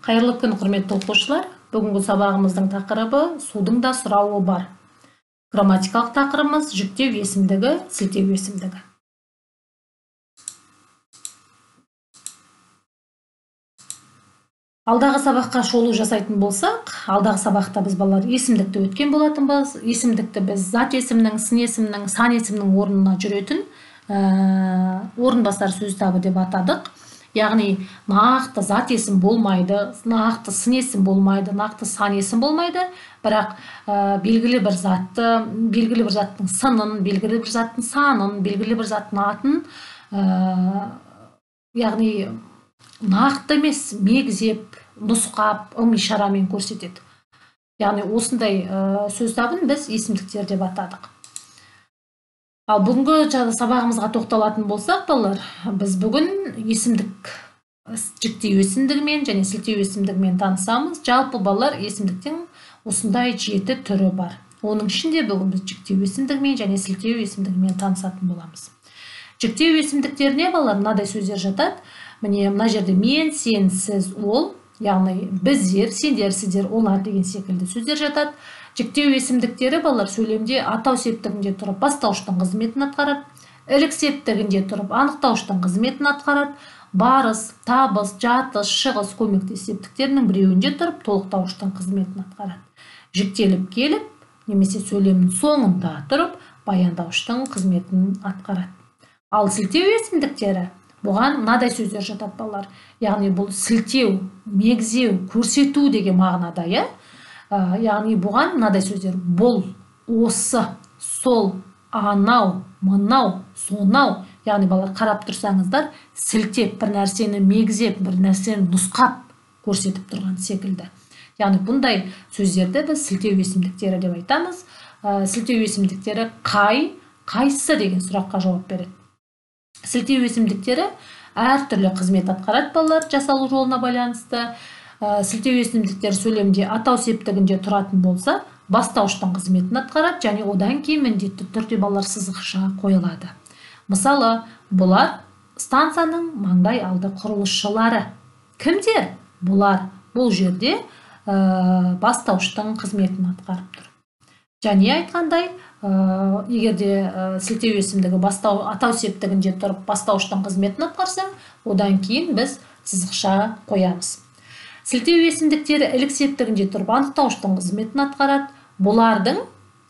Қайырлы күн, құрметті оқушылар. Бүгінгі сабағымыздың тақырыбы судың да сұрауы бар. Грамматикалық тақырыбымыз жүктеу есімдігі, сілтеу есімдігі. Алдағы сабаққа шолу жасайтын болсақ, алдағы сабақта біз балалар есімдікті өткен болатынбыз. Есімдікті біз зат есімнің, сын есімнің, сан есімнің орнына жүретін орынбасар сөз табы деп атадық. Яғни нақты зат есім болмайды, нақты сын есім болмайды, нақты сан есім болмайды, бірақ белгілі бір заттың сынын, белгілі бір заттың санын, белгілі бір заттың атын, яғни нақты емес, мегзеп, нұсқап, ишарамен көрсетеді. Яғни осындай сөз табын біз есімдіктер деп атадық. Ал бүгінгі сабағымызға тоқталатын болсақ, балалар, біз бүгін есімдік жүктеу есімдігімен және сілтеу есімдігімен танысамыз. Жалпы балалар есімдіктің осындай 7 түрі бар. Оның ішінде бүгін біз жүктеу есімдігімен және сілтеу есімдігімен танысатын боламыз. Жүктеу есімдіктеріне балалар мынадай сөздер жатады. Міне мына жерде мен, сен, сіз, ол, яғни біздер, сендер, сіздер, олар деген секілді сөздер жатады. Жүктеу есімдіктері балалар сөйлемде атау септігінде тұрып бастауыштың қызметін атқарады, ілік септігінде тұрып анықтауыштың қызметін атқарады, барыс, табыс, жатыс, шығыс көмектес септіктерінің біреуінде тұрып толықтауыштың қызметін атқарады. Жүктеліп келіп, немесе сөйлемнің соңында тұрып баяндауыштың қызметін атқарады. Ал сілтеу есімдіктері бұған мынадай сөздер жатады балалар. Яғни бұл сілтеу, мегзеу, көрсету деген мағынада, яғни бұған мынадай сөздер: бұл, осы, сол, анау, мынау, сонау. Яғни балалар қарап тұрсаңыздар, сілтеп бір нәрсені мегзеп, бір нәрсені нұсқап көрсетіп тұрған секілді. Яғни бұндай сөздерді біз сілтеу есімдіктері деп айтамыз. Сілтеу есімдіктері қайсы деген сұраққа жауап береді. Сілтеу есімдіктері әртүрлі қызмет атқарады балалар жасалу жолына байланысты. Сілтеу есімдіктер сөйлемде атау септігінде тұратын болса, бастауыштың қызметін атқарады және одан кейін міндетті түрде балалар сызықша қойылады. Мысалы, бұлар станцияның маңдай алды құрылысшылары. Кімдер? Бұлар бұл жерде бастауыштың қызметін атқарып тұр. Және айтқандай, егерде сілтеу есімдігі атау септігінде тұрып бастауыштың қызметін атқарса, одан кейін біз сызықша қоямыз. Сілтеу есімдіктері ілік септігінде тұрып анықтауыштың қызметін атқарады. Бұлардың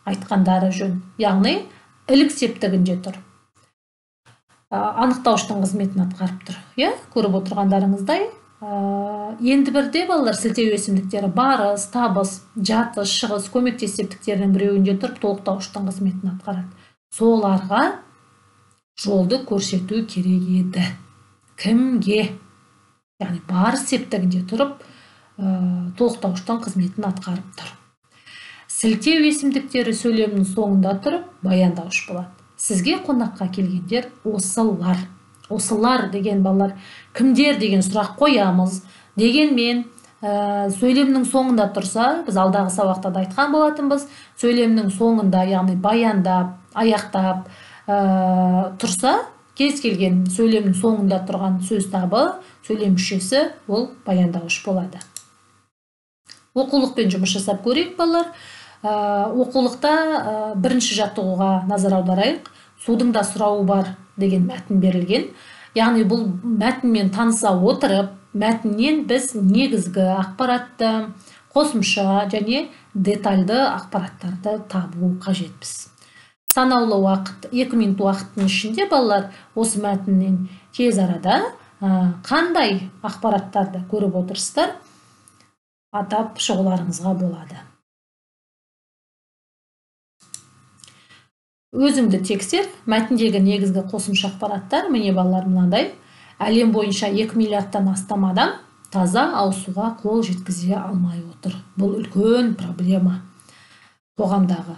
айтқандары жөн. Яғни ілік септігінде тұр. Анықтауыштың қызметін атқарып тұр. Көріп отырғандарыңыздай. Енді бірде балалар сілтеу есімдіктері барыс, табыс, жатыс, шығыс көмектес септіктерінің біреуінде тұрып толықтауыштың қызметін атқарады. Соларға жолды көрсету керек еді. Кімге? Яғни барыс септігінде тұрып толықтауыштың қызметін атқарып тұр. Сілтеу есімдіктері сөйлемнің соңында тұрып баяндауыш болады. Сізге қонаққа келгендер осылар. Осылар деген балалар кімдер деген сұрақ қоямыз. Дегенмен сөйлемнің соңында тұрса, біз алдағы сабақта да айтқан болатынбыз, сөйлемнің соңында, яғни баяндап, аяқтап тұрса, кез келген сөйлемнің соңында тұрған сөз табы, сөйлем мүшесі ол баяндауыш болады. Оқулықпен жұмыс жасап көрейік балалар. Оқулықта бірінші жаттығуға назар аударайық. Судың да сұрауы бар деген мәтін берілген. Яғни бұл мәтінмен таныса отырып, мәтіннен біз негізгі ақпаратты, қосымша және детальды ақпараттарды табу қажетпіз. Санаулы уақыт, 2 минут уақыттың ішінде балалар осы мәтіннен тез арада қандай ақпараттарды көріп отырсыздар, атап шығуларыңызға болады. Өзіңді тексер, мәтіндегі негізгі қосымша ақпараттар, міне балалар мынандай: әлем бойынша 2 миллиардтан астам адам таза ауызсуға қол жеткізе алмай отыр. Бұл үлкен проблема қоғамдағы.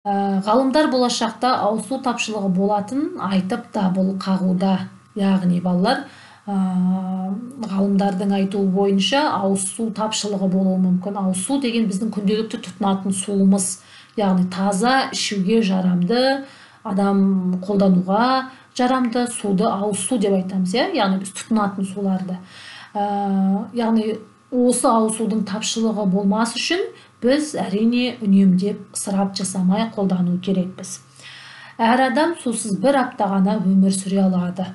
Ғалымдар болашақта ауызсу тапшылығы болатын айтып дабыл қағуда. Яғни балалар, ғалымдардың айтуы бойынша ауызсу тапшылығы болуы мүмкін. Ауызсу деген біздің күнделікті тұтынатын суымыз. Яғни таза ішуге жарамды, адам қолдануға жарамды суды ауыз су деп айтамыз. Яғни біз тұтынатын суларды. Яғни осы ауызсудың тапшылығы болмас үшін біз әрине үнемдеп ысырап жасамай қолдану керекпіз. Әр адам сусыз бір апта ғана өмір сүре алады.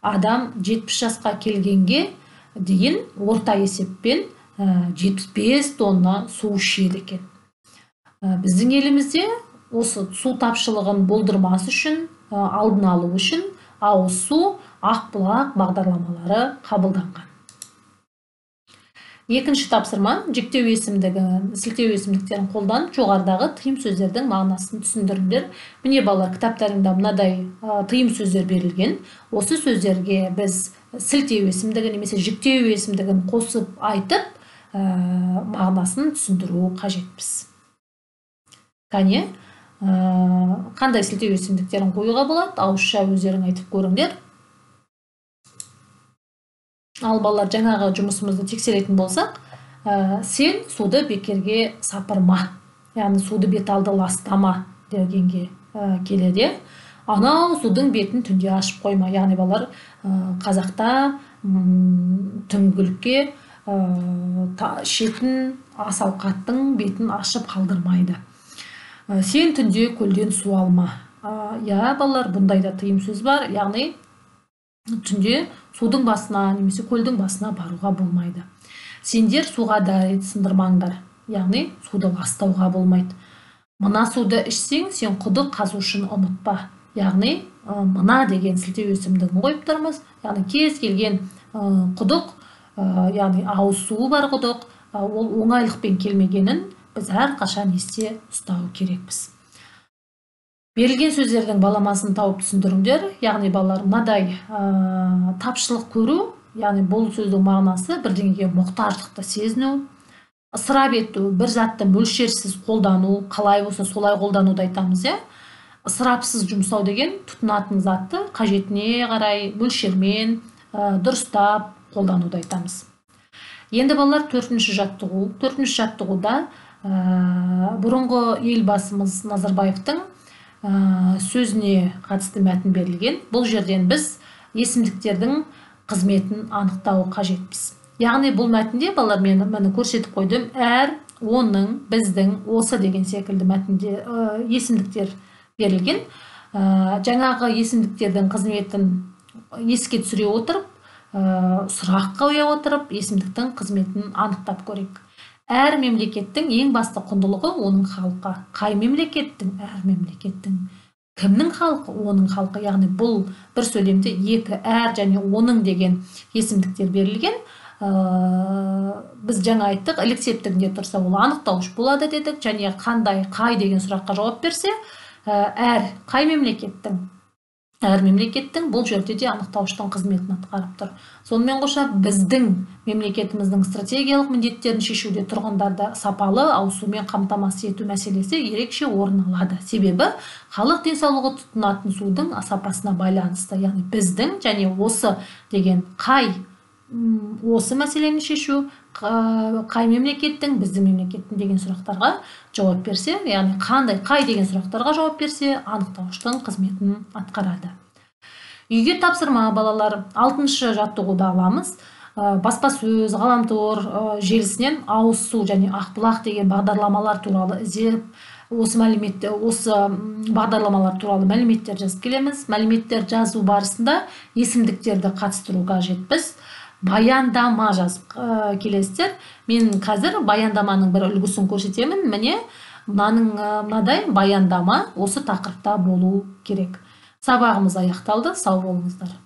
Адам 70 жасқа келгенге дейін орта есеппен 75 тонна су ішеді екен. Біздің елімізде осы су тапшылығын болдырмас үшін, алдын алу үшін ауыз су, ақбұлақ бағдарламалары қабылданған. Екінші тапсырма, жіктеу есімдігін, сілтеу есімдіктерін қолданып, жоғарыдағы тыйым сөздердің мағынасын түсіндіріңдер. Міне балалар, кітаптарыңда мынадай тыйым сөздер берілген. Осы сөздерге біз сілтеу есімдігі немесе жіктеу есімдігін қосып айтып, мағынасын түсіндіру қажетпіз. Кәне, қандай сілтеу есімдіктерін қоюға болады? Ауызша өздерің айтып көріңдер. Ал балалар, жаңағы жұмысымызды тексеретін болсақ, сен суды бекерге сапырма, яғни суды бет алды ластама дегенге келеді. Анау судың бетін түнде ашып қойма, яғни балалар, қазақта түңгілікке шетін ас ауқаттың бетін ашып қалдырмайды. Сен түнде көлден су алма. Балалар, бұндай да тыйым сөз бар, яғни түнде судың басына немесе көлдің басына баруға болмайды. Сендер суға дәрет сындырмаңдар, яғни суды ластауға болмайды. Мына суды ішсең, сен құдық қазушын ұмытпа, яғни мына деген сілтеу есімдігін қойып тұрмыз. Яғни кез келген құдық, яғни ауыз суы бар құдық, ол оңайлықпен келмегенін біз әрқашан есте ұстау керекпіз. Берілген сөздердің баламасын тауып түсіндіріңдер. Яғни балалар, мынадай тапшылық көру, яғни бұл сөздің мағынасы бірдеңеге мұқтаждықты сезіну, ысырап ету, бір затты мөлшерсіз қолдану, қалай болса солай қолдануды айтамыз. Ысырапсыз жұмсау деген тұтынатын затты қажетіне қарай мөлшермен дұрыстап қолдануды айтамыз. Енді балалар, төртінші жаттығу. Төртінші жаттығуда бұрынғы елбасымыз Назарбаевтың сөзіне қатысты мәтін берілген. Бұл жерден біз есімдіктердің қызметін анықтау қажетпіз. Яғни бұл мәтінде балалар, мен көрсетіп қойдым, әр, оның, біздің, осы деген секілді мәтінде есімдіктер берілген. Жаңағы есімдіктердің қызметін еске түсіре отырып, сұрақ қоя отырып, есімдіктің қызметін анықтап көрейік. Әр мемлекеттің ең басты құндылығы оның халқы. Қай мемлекеттің? Әр мемлекеттің. Кімнің халқы? Оның халқы. Яғни бұл бір сөйлемде екі, әр және оның деген есімдіктер берілген. Біз жаңа айттық, ілік септігінде тұрса, ол анықтауыш болады дедік, және қандай, қай деген сұраққа жауап берсе, әр, қай мемлекеттің? Әр мемлекеттің бұл жерде де анықтауыштың қызметін атқарып тұр. Сонымен қоса, біздің мемлекетіміздің стратегиялық міндеттерін шешуде тұрғындарды сапалы ауыз сумен қамтамасыз ету мәселесі ерекше орын алады. Себебі халық денсаулығы тұтынатын судың сапасына байланысты. Яғни біздің және осы деген қай, осы мәселені шешу, қай мемлекеттің, біздің мемлекеттің деген сұрақтарға жауап берсе, яғни қандай, қай деген сұрақтарға жауап берсе, анықтауыштың қызметін атқарады. Үйге тапсырма балалар, 6-шы жаттығуды аламыз. Баспасөз, ғаламтор желісінен ауыз су және ақбұлақ деген бағдарламалар туралы іздеп, осы бағдарламалар туралы мәліметтер жазып келеміз. Мәліметтер жазу барысында есімдіктерді қатыстыруға жетпіз. Баяндама жазып келесіздер. Мен қазір баяндаманың бір үлгісін көрсетемін. Міне, мынадай баяндама осы тақырыпта болу керек. Сабағымыз аяқталды. Сау болыңыздар.